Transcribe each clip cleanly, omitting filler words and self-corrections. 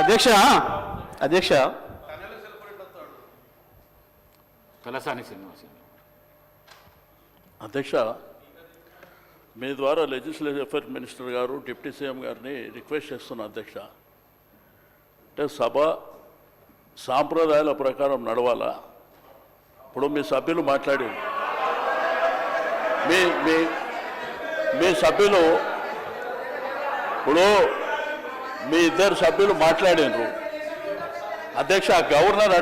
అధ్యక్ష అధ్యక్ష తలసాని శ్రీనివాస్ అధ్యక్ష, మీ ద్వారా లెజిస్లేటివ్ అఫైర్స్ మినిస్టర్ గారు డిప్యూటీ సీఎం గారిని రిక్వెస్ట్ చేస్తున్నా అధ్యక్ష. అంటే సభ సాంప్రదాయాల ప్రకారం నడవాలా? ఇప్పుడు మీ సభ్యులు మాట్లాడి మీ మీ మీ సభ్యులు ఇప్పుడు మీ ఇద్దరు సభ్యులు మాట్లాడినారు అధ్యక్ష. గవర్నర్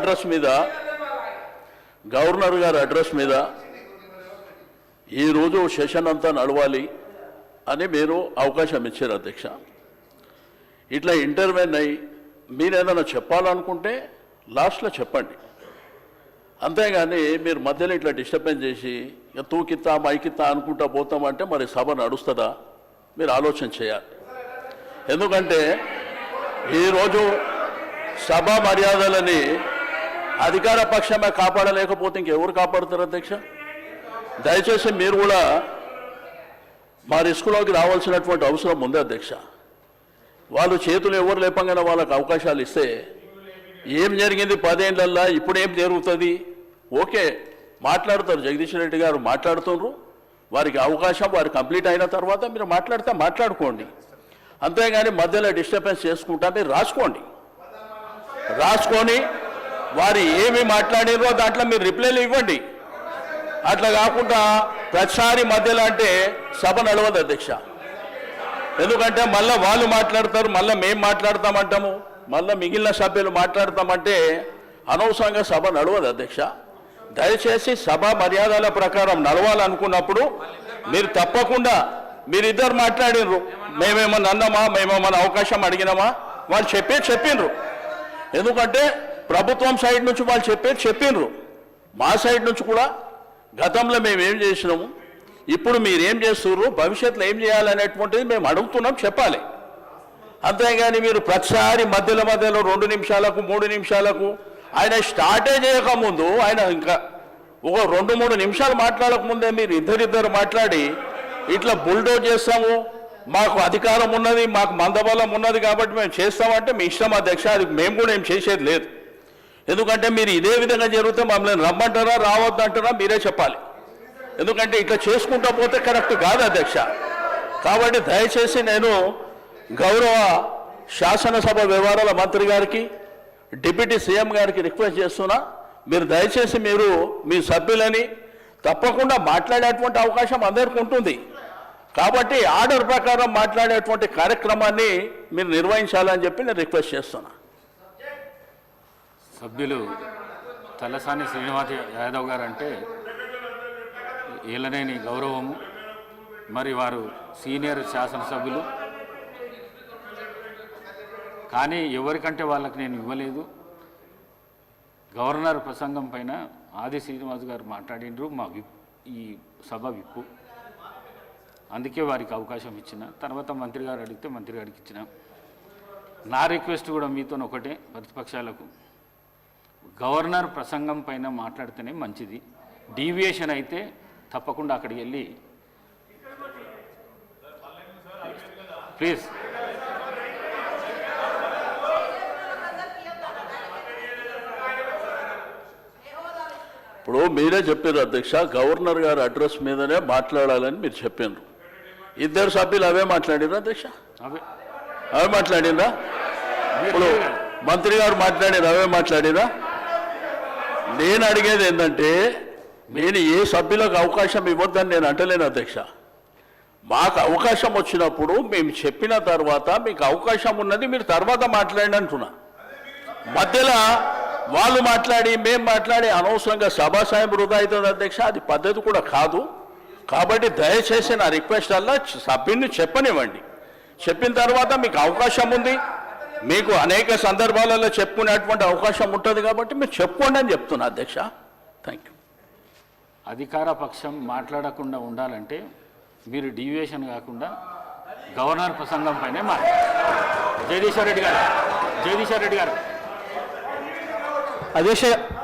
గారి అడ్రస్ మీద ఈరోజు సెషన్ అంతా నడవాలి అని మీరు అవకాశం ఇచ్చారు అధ్యక్ష. ఇట్లా ఇంటర్వ్యూన్ అయ్యి మీరు ఏదైనా చెప్పాలనుకుంటే లాస్ట్లో చెప్పండి, అంతేగాని మీరు మధ్యలో ఇట్లా డిస్టర్బెన్స్ చేసి తూకిత్తా మైకిత్తా అనుకుంటా పోతామంటే మరి సభ నడుస్తుందా? మీరు ఆలోచన చేయాలి. ఎందుకంటే ఈరోజు సభా మర్యాదలని అధికార పక్షమే కాపాడలేకపోతే ఇంకెవరు కాపాడుతారు అధ్యక్ష? దయచేసి మీరు కూడా మా రిస్కులోకి రావాల్సినటువంటి అవసరం ఉంది అధ్యక్ష. వాళ్ళు చేతులు ఎవరు లేపంగానే వాళ్ళకి అవకాశాలు ఇస్తే ఏం జరిగింది 10 ఏళ్ళల్లో, ఇప్పుడు ఏం జరుగుతుంది? ఓకే, మాట్లాడతారు, జగదీష్ రెడ్డి గారు మాట్లాడుతున్నారు, వారికి అవకాశం వారు కంప్లీట్ అయిన తర్వాత మీరు మాట్లాడితే మాట్లాడుకోండి, అంతేగాని మధ్యలో డిస్టర్బెన్స్ చేసుకుంటా మీరు రాసుకొని వారు ఏమి మాట్లాడినో దాంట్లో మీరు రిప్లైలు ఇవ్వండి. అట్లా కాకుండా ప్రతిసారి మధ్యలో అంటే సభ నడవదు అధ్యక్ష. ఎందుకంటే మళ్ళీ వాళ్ళు మాట్లాడతారు, మళ్ళీ మేము మాట్లాడతామంటాము, మళ్ళీ మిగిలిన సభ్యులు మాట్లాడతామంటే అనవసరంగా సభ నడవదు అధ్యక్ష. దయచేసి సభ మర్యాదల ప్రకారం నడవాలనుకున్నప్పుడు మీరు తప్పకుండా మీరిద్దరు మాట్లాడినరు, మేమేమన్నా అన్నామా, మేమేమన్నా అవకాశం అడిగినామా, వాళ్ళు చెప్పిండ్రు. ఎందుకంటే ప్రభుత్వం సైడ్ నుంచి వాళ్ళు చెప్పిండ్రు, మా సైడ్ నుంచి కూడా గతంలో మేము ఏం చేసినాము, ఇప్పుడు మీరేం చేస్తున్నారు, భవిష్యత్తులో ఏం చేయాలనేటువంటిది మేము అడుగుతున్నాం, చెప్పాలి. అంతేగాని మీరు ప్రతిసారి మధ్యలో 2 నిమిషాలకు 3 నిమిషాలకు ఆయన స్టార్టే చేయకముందు ఆయన ఇంకా ఒక 2-3 నిమిషాలు మాట్లాడకముందే మీరు ఇద్దరిద్దరు మాట్లాడి ఇట్లా బుల్డోజ్ చేస్తాము, మాకు అధికారం ఉన్నది, మాకు మందబలం ఉన్నది కాబట్టి మేము చేస్తామంటే మీ ఇష్టం అధ్యక్ష. అది మేము కూడా ఏం చేసేది లేదు. ఎందుకంటే మీరు ఇదే విధంగా జరిగితే మమ్మల్ని రమ్మంటారా రావద్దంటారా మీరే చెప్పాలి. ఎందుకంటే ఇట్లా చేసుకుంటూ పోతే కరెక్ట్ కాదు అధ్యక్ష. కాబట్టి దయచేసి నేను గౌరవ శాసనసభ వ్యవహారాల మంత్రి గారికి, డిప్యూటీ సీఎం గారికి రిక్వెస్ట్ చేస్తున్నా, మీరు దయచేసి మీరు మీ సభ్యులని తప్పకుండా మాట్లాడేటువంటి అవకాశం అందరికీ ఉంటుంది. కాబట్టి ఆర్డర్ ప్రకారం మాట్లాడేటువంటి కార్యక్రమాన్ని మీరు నిర్వహించాలని చెప్పి నేను రిక్వెస్ట్ చేస్తున్నా. సభ్యులు తలసాని శ్రీనివాస్ యాదవ్ గారు అంటే ఏలనేని గౌరవము, మరి వారు సీనియర్ శాసనసభ్యులు, కానీ ఎవరికంటే వాళ్ళకి నేను ఇవ్వలేదు. గవర్నర్ ప్రసంగం పైన ఆది శ్రీనివాస్ గారు మాట్లాడినరు, మా ఈ సభ విప్పు, అందుకే వారికి అవకాశం ఇచ్చిన. తర్వాత మంత్రి గారు అడిగితే మంత్రి గారికి ఇచ్చిన. నా రిక్వెస్ట్ కూడా మీతో ఒకటే, ప్రతిపక్షాలకు గవర్నర్ ప్రసంగం పైన మాట్లాడితేనే మంచిది. డీవియేషన్ అయితే తప్పకుండా అక్కడికి వెళ్ళి ప్లీజ్ ఇప్పుడు మీరే చెప్పారు అధ్యక్ష, గవర్నర్ గారి అడ్రస్ మీదనే మాట్లాడాలని మీరు చెప్పారు. ఇద్దరు సభ్యులు అవే మాట్లాడిరా అధ్యక్ష? అవే మాట్లాడిరా? ఇప్పుడు మంత్రి గారు మాట్లాడారు, అవే మాట్లాడిరా? నేను అడిగేది ఏంటంటే, నేను ఏ సభ్యులకు అవకాశం ఇవ్వద్దని నేను అంటలేను అధ్యక్ష. మాకు అవకాశం వచ్చినప్పుడు మేము చెప్పిన తర్వాత మీకు అవకాశం ఉన్నది, మీరు తర్వాత మాట్లాడండి అంటున్నా. మధ్యలో వాళ్ళు మాట్లాడి మేము మాట్లాడి అనవసరంగా సభాసాయం వృధా అవుతుంది అధ్యక్ష. అది పద్ధతి కూడా కాదు. కాబట్టి దయచేసి నా రిక్వెస్ట్ అలా సభ్యుని చెప్పనివ్వండి. చెప్పిన తర్వాత మీకు అవకాశం ఉంది, మీకు అనేక సందర్భాలలో చెప్పుకునేటువంటి అవకాశం ఉంటుంది, కాబట్టి మీరు చెప్పుకోండి అని చెప్తున్నా అధ్యక్ష. Thank you. అధికార పక్షం మాట్లాడకుండా ఉండాలంటే మీరు డీవియేషన్ కాకుండా గవర్నర్ ప్రసంగం పైనే జగదీశ్వర్ రెడ్డి గారు అధ్యక్ష